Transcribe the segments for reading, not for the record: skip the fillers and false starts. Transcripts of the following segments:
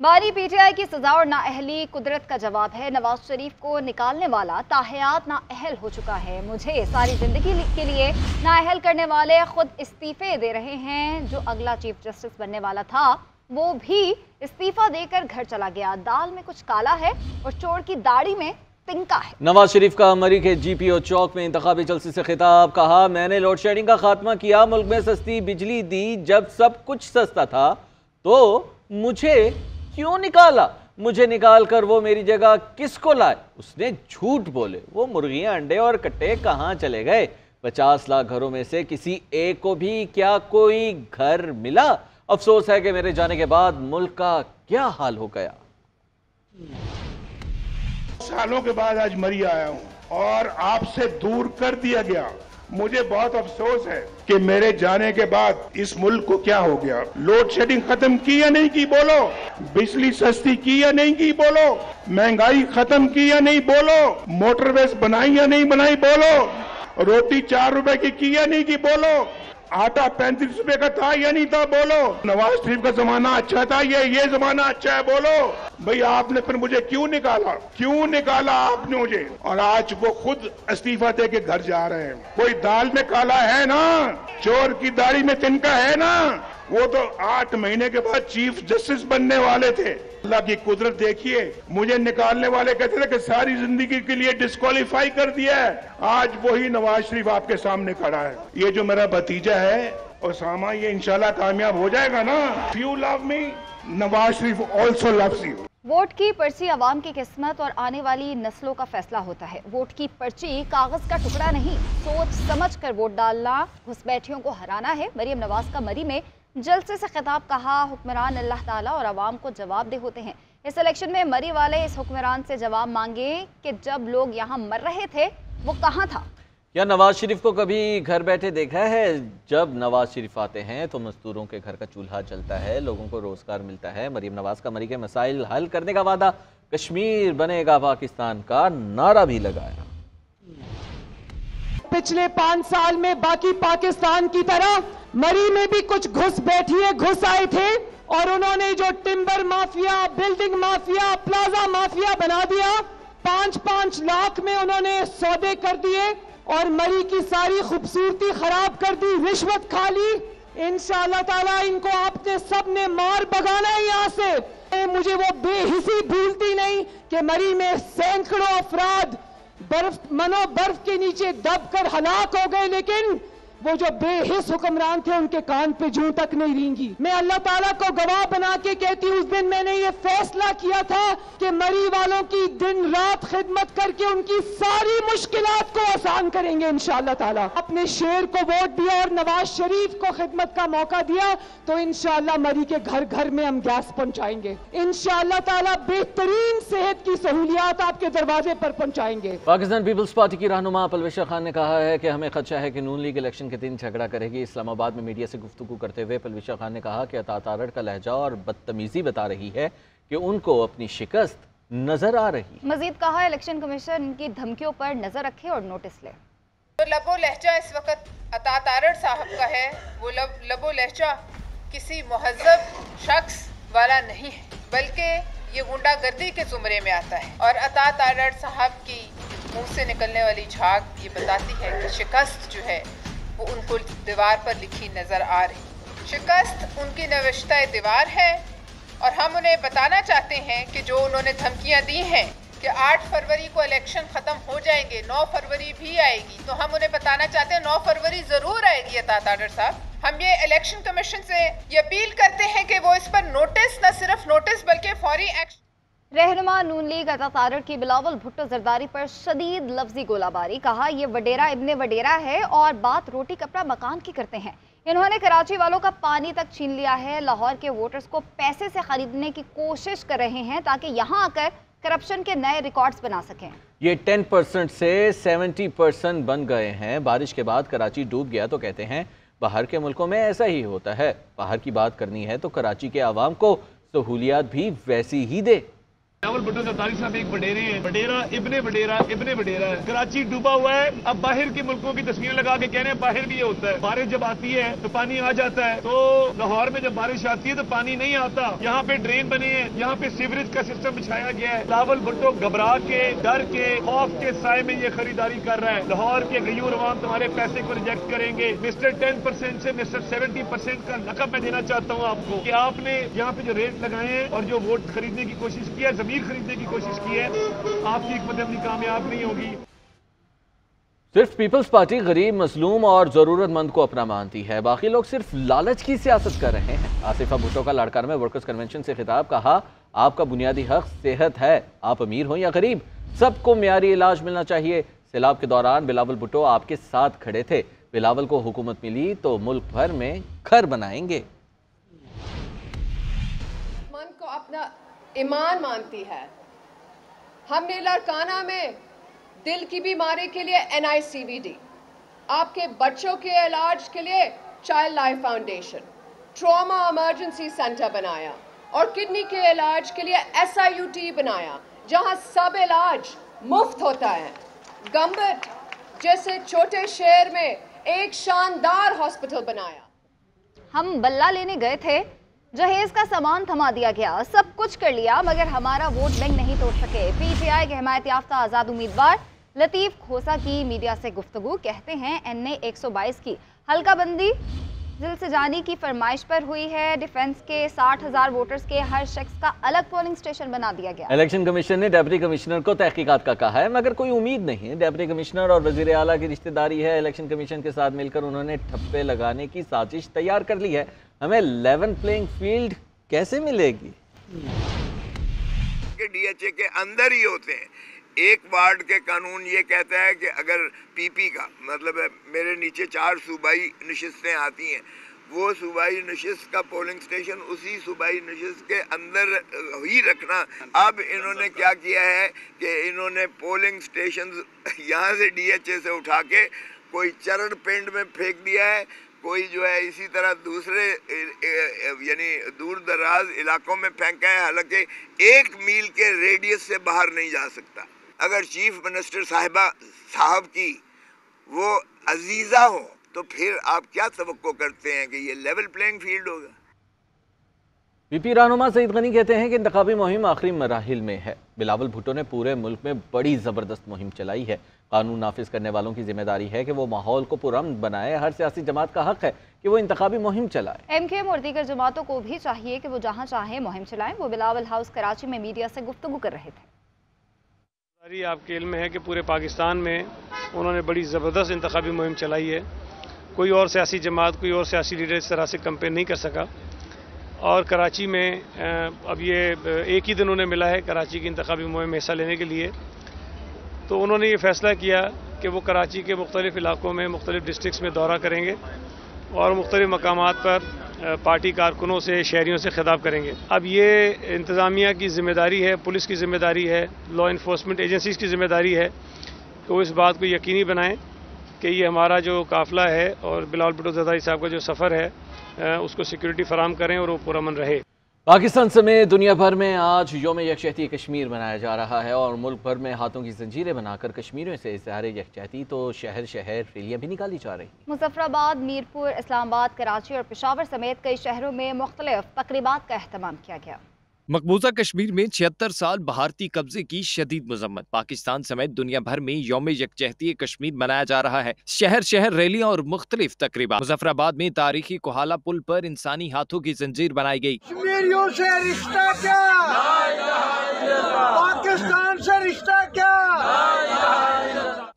बारी पीटीआई की सजा और नाअहली कुदरत का जवाब है। नवाज शरीफ को निकालने वाला ताहयात नाअहल हो चुका है। मुझे सारी जिंदगी के लिए नाअहल करने वाले खुद इस्तीफे दे रहे हैं। जो अगला चीफ जस्टिस बनने वाला था वो भी इस्तीफा देकर घर चला गया। दाल में कुछ काला है और चोर की दाढ़ी में तिनका है। नवाज शरीफ का मरी के जीपीओ चौक में इंतखाबी जलसे से खिताब। कहा, मैंने लोड शेडिंग का खात्मा किया, मुल्क में सस्ती बिजली दी। जब सब कुछ सस्ता था तो मुझे क्यों निकाला? मुझे निकाल कर वो मेरी जगह किसको लाए? उसने झूठ बोले। वो मुर्गियां, अंडे और कट्टे कहां चले गए? 50 लाख घरों में से किसी एक को भी क्या कोई घर मिला? अफसोस है कि मेरे जाने के बाद मुल्क का क्या हाल हो गया। सालों के बाद आज मरी आया हूं और आपसे दूर कर दिया गया। मुझे बहुत अफसोस है कि मेरे जाने के बाद इस मुल्क को क्या हो गया। लोड शेडिंग खत्म की या नहीं की बोलो, बिजली सस्ती की या नहीं की बोलो, महंगाई खत्म की या नहीं बोलो, मोटरवेज बनाई या नहीं बनाई बोलो, रोटी 4 रुपए की या नहीं की बोलो, आटा 35 रुपए का था या नहीं था बोलो, नवाज शरीफ का जमाना अच्छा था ये जमाना अच्छा है बोलो। भाई आपने फिर मुझे क्यों निकाला आपने मुझे? और आज वो खुद इस्तीफा दे के घर जा रहे हैं। कोई दाल में काला है ना, चोर की दाढ़ी में तिनका है ना। वो तो 8 महीने के बाद चीफ जस्टिस बनने वाले थे। अल्लाह की कुदरत देखिए, मुझे निकालने वाले कहते थे कि सारी जिंदगी के लिए डिस्क्वालीफाई कर दिया है। आज वही नवाज शरीफ आपके सामने खड़ा है। ये जो मेरा भतीजा है ओसामा, ये इंशाल्लाह कामयाब हो जाएगा ना। You love me, Nawaz Sharif also loves you. Vote की पर्ची अवाम की किस्मत और आने वाली नस्लों का फैसला होता है। वोट की पर्ची कागज का टुकड़ा नहीं, सोच समझ कर वोट डालना घुसपैठियों को हराना है। मरीम नवाज का मरी में जलसे से खिताब। कहा, हुक्मरान अल्लाह ताला और अवाम को जवाबदेह होते हैं। इस इलेक्शन में मरी वाले इस हुक्मरान से जवाब मांगे कि जब लोग यहाँ मर रहे थे वो कहाँ था। क्या नवाज शरीफ को कभी घर बैठे देखा है? जब नवाज शरीफ आते हैं तो मजदूरों के घर का चूल्हा जलता है, लोगों को रोजगार मिलता है। मरीम नवाज का मरी के मसाइल हल करने का वादा, कश्मीर बनेगा पाकिस्तान का नारा भी लगाया। पिछले 5 साल में बाकी पाकिस्तान की तरह मरी में भी कुछ घुस आए थे और उन्होंने जो timber mafia, building mafia, plaza mafia बना दिया। 5-5 लाख में उन्होंने सौदे कर दिए और मरी की सारी खूबसूरती खराब कर दी, रिश्वत खा ली। इंशाअल्लाह ताला इनको आपने सबने मार भगाना है यहाँ से। मुझे वो बेहिसी भूलती नहीं कि मरी में सैकड़ों अफराद बर्फ के नीचे दबकर हलाक हो गए, लेकिन वो जो बेहिस हुक्मरान थे उनके कान पे जूं तक नहीं रेंगी। मैं अल्लाह ताला को गवाह बना के कहती हूँ, उस दिन मैंने ये फैसला किया था कि मरी वालों की दिन रात खिदमत करके उनकी सारी मुश्किलात को आसान करेंगे इंशाअल्लाह ताला। अपने शेर को वोट दिया और नवाज शरीफ को खिदमत का मौका दिया तो इंशाअल्लाह मरी के घर घर में हम गैस पहुंचाएंगे। इंशाअल्लाह ताला बेहतरीन सेहत की सहूलियात आपके दरवाजे पर पहुंचाएंगे। पाकिस्तान पीपल्स पार्टी की रहनुमा पलवेशा खान ने कहा है कि हमें खदशा है कि नून लीग इलेक्शन के दिन झगड़ा करेगी। इस्लामाबाद में मीडिया से गुफ्तगू करते हुए पलवेशा खान ने कहा कि अतातारड़ का लहजा और बदतमीजी बता रही है कि उनको अपनी शिकस्त नजर आ रही। मजीद कहा, इलेक्शन कमीशन इनकी धमकियों पर नजर रखे और नोटिस ले। तो लबो लहजा इस वक्त अतातारड़ साहब का है। वो लबो लहजा किसी मुहज्जब शख्स वाला नहीं है, बल्कि ये गुंडागर्दी के जुमरे में आता है। और अतातारड़ साहब की मुंह से निकलने वाली झाग ये बताती है कि शिकस्त जो है वो उनको दीवार पर लिखी नजर आ रही। शिकस्त उनकी नविश्ता दीवार है और हम उन्हें बताना चाहते हैं कि जो उन्होंने धमकियां दी हैं कि 8 फरवरी को इलेक्शन खत्म हो जाएंगे, 9 फरवरी भी आएगी, तो हम उन्हें बताना चाहते हैं 9 फरवरी जरूर आएगी अतातारड़ साहब। हम ये इलेक्शन कमीशन से ये अपील करते हैं कि वो इस पर नोटिस, न सिर्फ नोटिस बल्कि फौरी एक्शन। रहनुमा नून लीग अतातारड़ की बिलावल भुट्टो जरदारी पर शदीद लफ्जी गोलाबारी। कहा, ये वडेरा इब्ने वडेरा है और बात रोटी कपड़ा मकान की करते हैं। इन्होंने कराची वालों का पानी तक छीन लिया है। लाहौर के वोटर्स को पैसे से खरीदने की कोशिश कर रहे हैं ताकि यहाँ आकर करप्शन के नए रिकॉर्ड्स बना सकें। ये 10% से 70% बन गए हैं। बारिश के बाद कराची डूब गया तो कहते हैं बाहर के मुल्कों में ऐसा ही होता है। बाहर की बात करनी है तो कराची के आवाम को सहूलियात भी वैसी ही दे। बिलावल भुट्टो ज़रदारी साहब एक वडेरे हैं, वडेरा इब्ने वडेरा है। कराची डूबा हुआ है। अब बाहर के मुल्कों की तस्वीरें लगा के कह रहे हैं बाहर भी ये होता है, बारिश जब आती है तो पानी आ जाता है, तो लाहौर में जब बारिश आती है तो पानी नहीं आता। यहाँ पे ड्रेन बने हैं, यहाँ पे सीवरेज का सिस्टम बिछाया गया है। बिलावल भुट्टो घबरा के, डर के, खौफ के साए में ये खरीदारी कर रहा है। लाहौर के गयूर अवाम तुम्हारे पैसे को रिजेक्ट करेंगे। मिस्टर 10% से मिस्टर 70% का लक़ब मैं देना चाहता हूँ आपको कि आपने यहाँ पे जो रेट लगाए हैं और जो वोट खरीदने की कोशिश की है, जमीन खरीदने की कोशिश की है, आपकी हिकमत अमली कामयाब नहीं होगी। सिर्फ पीपल्स पार्टी गरीब, मजलूम और जरूरतमंद को अपना मानती है, बाकी लोग सिर्फ लालच की सियासत कर रहे हैं। आसिफा भुट्टो का लाड़काना में वर्कर्स कन्वेंशन से खिताब, कहा आपका बुनियादी हक सेहत है, आप अमीर हो या गरीब, सबको मियारी इलाज मिलना चाहिए। सैलाब के दौरान बिलावल भुट्टो आपके साथ खड़े थे। बिलावल को हुकूमत मिली तो मुल्क भर में घर बनाएंगे। मन को अपना ईमान मानती है। हमने लाड़काना में दिल की बीमारी के लिए NICVD, आपके बच्चों के इलाज के लिए child life foundation, trauma emergency centre बनाया और किडनी के इलाज के लिए SIUT बनाया, जहां सब इलाज मुफ्त होता है। गंबट जैसे छोटे शहर में एक शानदार हॉस्पिटल बनाया। हम बल्ला लेने गए थे, जहेज का सामान थमा दिया गया, सब कुछ कर लिया, मगर हमारा वोट बैंक नहीं तोड़ सके। PTI के हिमायत याफ्ता आज़ाद उम्मीदवार लतीफ़ खोसा की मीडिया से गुफ्तगू, कहते हैं NA 122 की हल्का बंदी दिल से जानी की फरमाइश पर हुई है। डिफेंस के 60,000 वोटर्स के हर शख्स का अलग पोलिंग स्टेशन बना दिया गया। इलेक्शन कमीशन ने डिप्टी कमिश्नर को तहकीकात का कहा है, मगर कोई उम्मीद नहीं है। डिप्टी कमिश्नर और वजीर आला की रिश्तेदारी है। इलेक्शन कमीशन के साथ मिलकर उन्होंने ठप्पे लगाने की साजिश तैयार कर ली है। हमें लेवल प्लेइंग फील्ड कैसे मिलेगी? DHA के अंदर ही होते हैं। एक वार्ड के कानून ये कहता है कि अगर PP का मतलब है मेरे नीचे 4 सूबाई नशिस्तें आती हैं, वो सूबाई नशिस्त का पोलिंग स्टेशन उसी सूबाई नशिस्त के अंदर ही रखना। अब इन्होंने क्या किया है कि इन्होंने पोलिंग स्टेशन यहाँ से DHA से उठा के कोई चरण पिंड में फेंक दिया है, कोई जो है इसी तरह दूसरे यानी दूर दराज इलाकों में फेंका है। हालांकि 1 मील के रेडियस से बाहर नहीं जा सकता। अगर चीफ मिनिस्टर साहब की वो अजीजा हो तो फिर आप क्या तवक्को करते हैं कि ये लेवल प्लेइंग फील्ड होगा? VP रहनुमा सईद गनी कहते हैं कि इंतखाबी मुहिम आखिरी मराहिल में है। बिलावल भुट्टो ने पूरे मुल्क में बड़ी ज़बरदस्त मुहिम चलाई है। कानून नाफिज करने वालों की जिम्मेदारी है कि वो माहौल को पुरअमन बनाए। हर सियासी जमात का हक है कि वो इंतखाबी मुहिम चलाए। MKM और दीगर जमातों को भी चाहिए कि वो जहाँ चाहे मुहिम चलाएं। वो बिलावल हाउस कराची में मीडिया से गुफ्तगू कर रहे थे। आपके इल्म में है कि पूरे पाकिस्तान में उन्होंने बड़ी ज़बरदस्त इंतखाबी मुहिम चलाई है। कोई और सियासी जमात, कोई और सियासी लीडर इस तरह से कंपेन नहीं कर सका। और कराची में अब ये एक ही दिन उन्हें मिला है कराची की इंतखाबी मुहिम में हिस्सा लेने के लिए, तो उन्होंने ये फैसला किया कि वो कराची के मुख्तलिफ इलाकों में मुख्तलिफ डिस्ट्रिक्ट्स में दौरा करेंगे और मुख्तलिफ मकामात पर पार्टी कारकुनों से, शहरियों से खिताब करेंगे। अब ये इंतज़ामिया की ज़िम्मेदारी है, पुलिस की ज़िम्मेदारी है, लॉ इन्फोर्समेंट एजेंसीज़ की ज़िम्मेदारी है कि वो इस बात को यकीनी बनाएं कि ये हमारा जो काफ़िला है और बिलावल भुट्टो ज़रदारी साहब का जो सफ़र है उसको सिक्योरिटी फराहम करें और वो पुरअमन रहे। पाकिस्तान समेत दुनिया भर में आज यौम यकजहती कश्मीर मनाया जा रहा है और मुल्क भर में हाथों की जंजीरें बनाकर कश्मीरियों से इज़हार यकजहती तो शहर शहर रैलियां भी निकाली जा रही। मुजफ्फराबाद, मीरपुर, इस्लामाबाद, कराची और पेशावर समेत कई शहरों में मुख्तलिफ तकरीबात का अहतमाम किया गया। मकबूजा कश्मीर में 76 साल भारतीय कब्जे की शदीद मजम्मत। पाकिस्तान समेत दुनिया भर में यौम यकजहती कश्मीर मनाया जा रहा है। शहर शहर रैलियां और मुख्तलिफ तकरीबात। मुजफ्फराबाद में तारीखी कोहाला पुल पर इंसानी हाथों की जंजीर बनाई गई। कश्मीरियों से रिश्ता क्या, पाकिस्तान से रिश्ता क्या।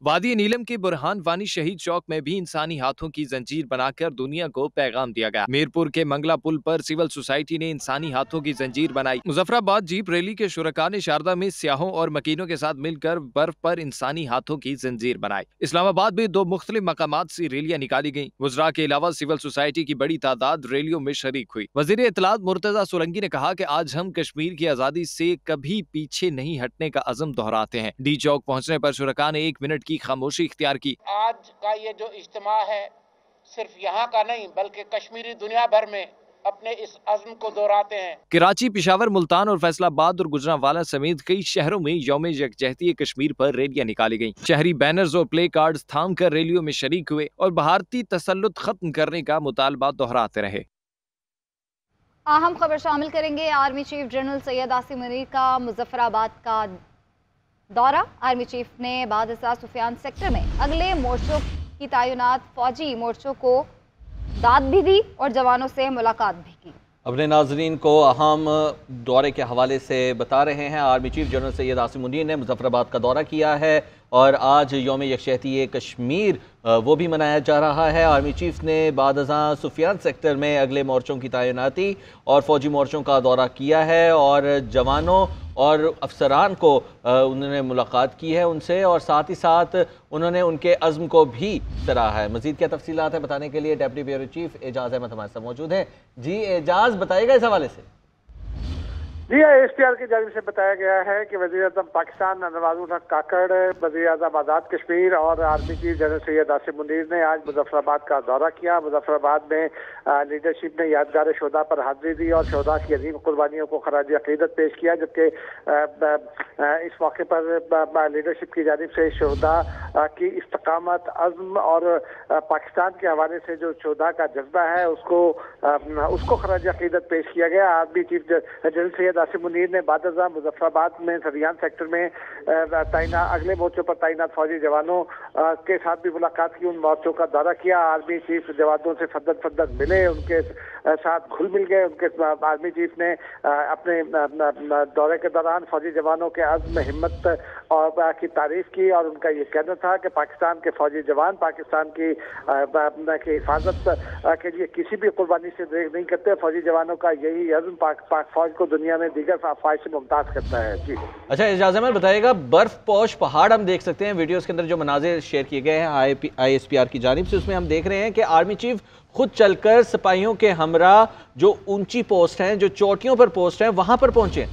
वादी नीलम के बुरहान वानी शहीद चौक में भी इंसानी हाथों की जंजीर बनाकर दुनिया को पैगाम दिया गया। मीरपुर के मंगला पुल पर सिविल सोसाइटी ने इंसानी हाथों की जंजीर बनाई। मुजफ्फराबाद जीप रैली के शुरका ने शारदा में सियाहों और मकीनों के साथ मिलकर बर्फ पर इंसानी हाथों की जंजीर बनाई। इस्लामाबाद में 2 मुख्तलिफ मकामात से रैलियां निकाली गयी। वज़रा के अलावा सिविल सोसाइटी की बड़ी तादाद रैलियों में शरीक हुई। वज़ीर इत्तलात मुर्तजा सोलंकी ने कहा कि आज हम कश्मीर की आज़ादी से कभी पीछे नहीं हटने का अज़म दोहराते हैं। डी चौक पहुँचने पर शुरका ने 1 मिनट की खामोशी इख्तियार की। आज का ये जो इज्तिमा है सिर्फ यहाँ का नहीं बल्कि कश्मीरी दुनिया भर में अपने इस अज़्म को दोहराते हैं। कराची, पेशावर, मुल्तान और फैसलाबाद और गुजरांवाला समेत कई शहरों में यौम यकजहती कश्मीर पर रैलियां निकाली गईं। शहरी बैनर्स और प्ले कार्ड्स थाम कर रैलियों में शरीक हुए और भारतीय तसल्लुत खत्म करने का मुतालबा दोहराते रहे। अहम खबर शामिल करेंगे। Army chief general Syed Asim Munir का मुजफ्फराबाद का दौरा। आर्मी चीफ ने बादशाह सुफियान सेक्टर में अगले मोर्चों की तैनात फौजी मोर्चों को दाद भी दी और जवानों से मुलाकात भी की। अपने नाजरीन को अहम दौरे के हवाले से बता रहे हैं। Army chief general Syed Asim Munir ने मुजफ्फराबाद का दौरा किया है और आज यौम यकजहती कश्मीर वो भी मनाया जा रहा है। आर्मी चीफ ने बादशाह सुफियान सेक्टर में अगले मोर्चों की तैनाती और फौजी मोर्चों का दौरा किया है और जवानों और अफसरान को उन्होंने मुलाकात की है उनसे और साथ ही साथ उन्होंने उनके अज़्म को भी सराहा है। मज़ीद क्या तफसीलात है बताने के लिए डिप्टी ब्यूरो चीफ एजाज़ अहमद हमारे साथ मौजूद हैं। जी एजाज़, बताइएगा इस हवाले से। जी एसपीआर की जानिब से बताया गया है कि वज़ीर-ए-आज़म पाकिस्तान नवाज़ुल हक काकड़, वज़ीर-ए-आज़म आज़ाद कश्मीर और army chief general Syed Asim Munir ने आज मुजफ्फराबाद का दौरा किया। मुजफ्फराबाद में लीडरशिप ने यादगार शोदा पर हाजिरी दी और शोदा की अजीम कुर्बानियों को खराज अकीदत पेश किया, जबकि इस मौके पर लीडरशिप की जानिब से शोदा की इस्तकामत, अज़्म और पाकिस्तान के हवाले से जो शोदा का जज्बा है उसको खराज अकीदत पेश किया गया। Army chief general Syed Asim Munir ने बादशाह मुजफ्फराबाद में सदियान सेक्टर में अगले मोर्चों पर तैनात फौजी जवानों के साथ भी मुलाकात की, उन मोर्चों का दौरा किया। आर्मी चीफ जवानों से फद्दत मिले, उनके साथ घुल मिल गए। उनके आर्मी चीफ ने अपने दौरे के दौरान फौजी जवानों के अज़्म, हिम्मत और की तारीफ की और उनका ये कहना था कि पाकिस्तान के फौजी जवान पाकिस्तान की हिफाजत के लिए किसी भी कुर्बानी से देख नहीं करते। फौजी जवानों का यही अज़्म पाक फौज को दुनिया में दीगर ख्वाहिश से मुमताज करता है। जी अच्छा एजाज़ अहमद, बताइएगा, बर्फ पोश पहाड़ हम देख सकते हैं वीडियोस के अंदर जो मनाजिर शेयर किए गए हैं ISPR की जानिब से, उसमें हम देख रहे हैं कि आर्मी चीफ खुद चलकर सिपाहियों के हमरा जो ऊंची पोस्ट हैं, जो चोटियों पर पोस्ट हैं, वहां पर पहुंचे।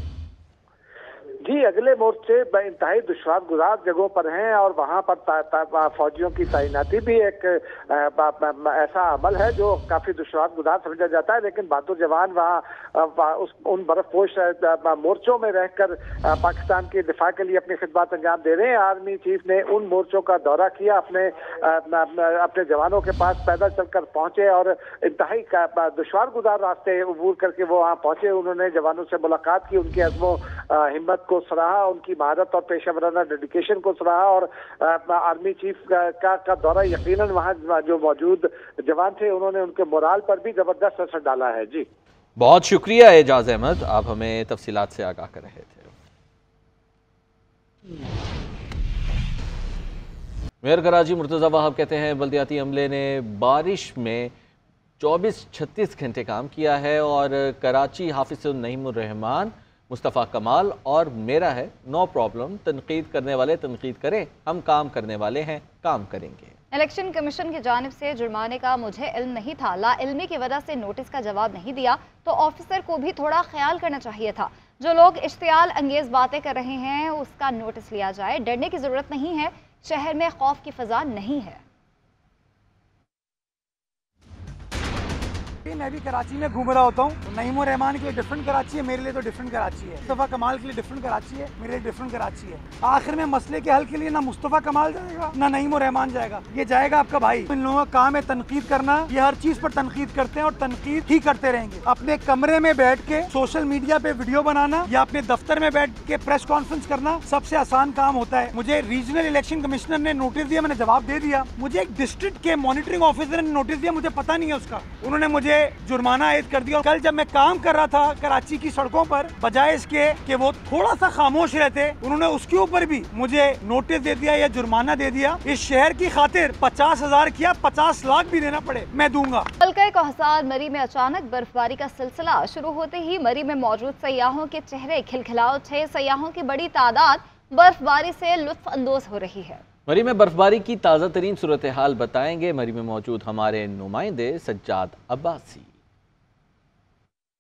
जी अगले मोर्चे इंतहाई दुश्वार गुजार जगहों पर हैं और वहाँ पर फौजियों की तैनाती भी एक ऐसा अमल है जो काफी दुश्वार गुजार समझा जाता है, लेकिन बहादुर जवान वहाँ उन बर्फपोश मोर्चों में रहकर पाकिस्तान के दिफा के लिए अपनी खिदमत अंजाम दे रहे हैं। आर्मी चीफ ने उन मोर्चों का दौरा किया, अपने जवानों के पास पैदल चलकर पहुंचे और इंतहाई दुश्वार गुजार रास्ते अबूर करके वो वहाँ पहुंचे। उन्होंने जवानों से मुलाकात की, उनके अज़्मो हिम्मत को सराहा, उनकी महारत और पेशेवराना डेडिकेशन को सराहा और आर्मी चीफ का दौरा यकीनन वहाँ जो मौजूद जवान थे उन्होंने उनके मोराल पर भी जबरदस्त असर डाला है। जी बहुत शुक्रिया एजाज़ अहमद, आप हमें तफसीलात से आगाह कर रहे थे। मेयर कराची मुर्तज़ा वहाब कहते हैं बल्दियाती अमले ने बारिश में 24-36 घंटे काम किया है और कराची हाफिज़ नईमुर रहमान, मुस्तफ़ा कमाल और मेरा है, नो प्रॉब्लम। तनकीद करने वाले तनकीद करें, हम काम करने वाले हैं, काम करेंगे। इलेक्शन कमीशन की जानिब से जुर्माने का मुझे इल्म नहीं था, लाइल्मी की वजह से नोटिस का जवाब नहीं दिया तो ऑफिसर को भी थोड़ा ख्याल करना चाहिए था। जो लोग इश्तियाल अंगेज बातें कर रहे हैं उसका नोटिस लिया जाए। डरने की जरूरत नहीं है, शहर में खौफ की फजा नहीं है। मैं भी कराची में घूम रहा होता हूँ। नईमुर रहमान के लिए डिफरेंट कराची है, मेरे लिए तो डिफरेंट कराची है। मुस्तफ़ा कमाल के लिए डिफरेंट कराची है, मेरे लिए डिफरेंट कराची है। आखिर में मसले के हल के लिए ना मुस्तफ़ा कमाल जाएगा ना नईमुर रहमान जाएगा, ये जाएगा आपका भाई। इन लोगों का काम है तनकीद करना, ये हर चीज पर तनकीद करते हैं और तनकीद ही करते रहेंगे। अपने कमरे में बैठ के सोशल मीडिया पे वीडियो बनाना या अपने दफ्तर में बैठ के प्रेस कॉन्फ्रेंस करना सबसे आसान काम होता है। मुझे रीजनल इलेक्शन कमिश्नर ने नोटिस दिया, मैंने जवाब दे दिया। मुझे एक डिस्ट्रिक्ट के मॉनिटरिंग ऑफिसर ने नोटिस दिया, मुझे पता नहीं है उसका, उन्होंने मुझे जुर्माना आयद कर दिया। कल जब मैं काम कर रहा था कराची की सड़कों पर, बजाय इसके कि वो थोड़ा सा खामोश रहते, उन्होंने उसके ऊपर भी मुझे नोटिस दे दिया या जुर्माना दे दिया। इस शहर की खातिर 50,000 किया, 50 लाख भी देना पड़े मैं दूंगा। हल्का कोहसार मरी में अचानक बर्फबारी का सिलसिला शुरू होते ही मरी में मौजूद सयाहों के चेहरे खिलखिला उठे। सयाहों की बड़ी तादाद बर्फबारी से लुत्फ अंदोज हो रही है। मरी में बर्फबारी की ताज़ा तरीन सूरत हाल बताएंगे मरी में मौजूद हमारे नुमाइंदे सज्जाद अब्बासी।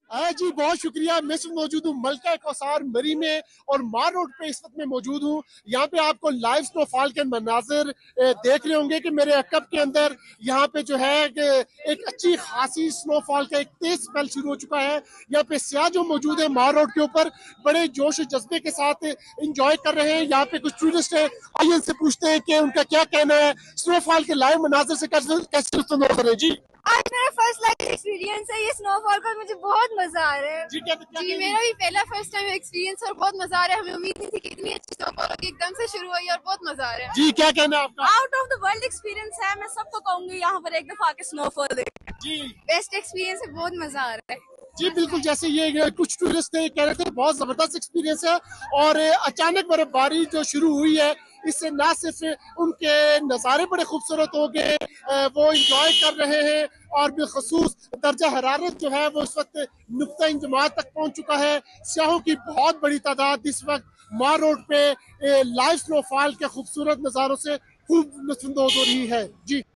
जी बहुत शुक्रिया। मैं मौजूद हूँ मलका कौसार मरी में और मार रोड पे इस वक्त मैं मौजूद हूँ। यहाँ पे आपको लाइव स्नोफॉल के मनाजिर देख रहे होंगे कि मेरे अकब के अंदर यहाँ पे जो है एक अच्छी खासी स्नोफॉल का एक तेज स्पेल शुरू हो चुका है। यहाँ पे सियाह जो मौजूद है मार रोड के ऊपर बड़े जोश जज्बे के साथ इंजॉय कर रहे हैं। यहाँ पे कुछ टूरिस्ट है, आइए इनसे पूछते हैं कि उनका क्या कहना है स्नोफॉल के लाइव मनाजिर से कैसे लुत्फ है। जी आज मेरा फर्स्ट लाइफ एक्सपीरियंस है ये स्नोफॉल का, मुझे बहुत मजा आ रहा है। जी मेरा भी पहला फर्स्ट टाइम एक्सपीरियंस और बहुत मजा आ रहा है। हमें उम्मीद नहीं थी कि इतनी अच्छी स्नोफॉल होगी, एकदम से शुरू हुई और बहुत मजा आ रहा है। जी क्या कहना है आपका? Out of the world experience है, मैं सबको कहूंगी यहाँ पर एक दफा आके स्नोफॉल देखें। जी बेस्ट एक्सपीरियंस है, बहुत मजा आ रहा है। जी बिल्कुल, जैसे ये कुछ टूरिस्ट थे कह रहे थे बहुत जबरदस्त एक्सपीरियंस है और अचानक बर्फबारी जो शुरू हुई है इससे ना सिर्फ उनके नज़ारे बड़े खूबसूरत हो गए, वो इंजॉय कर रहे हैं और बिलखसूस दर्जा हरारत जो है वो इस वक्त नुक्ता इंजमात तक पहुंच चुका है। सियाहों की बहुत बड़ी तादाद इस वक्त मार रोड पे लाइव स्नोफॉल के खूबसूरत नज़ारों से खूब लुत्फ़अंदोज़ हो रही है। जी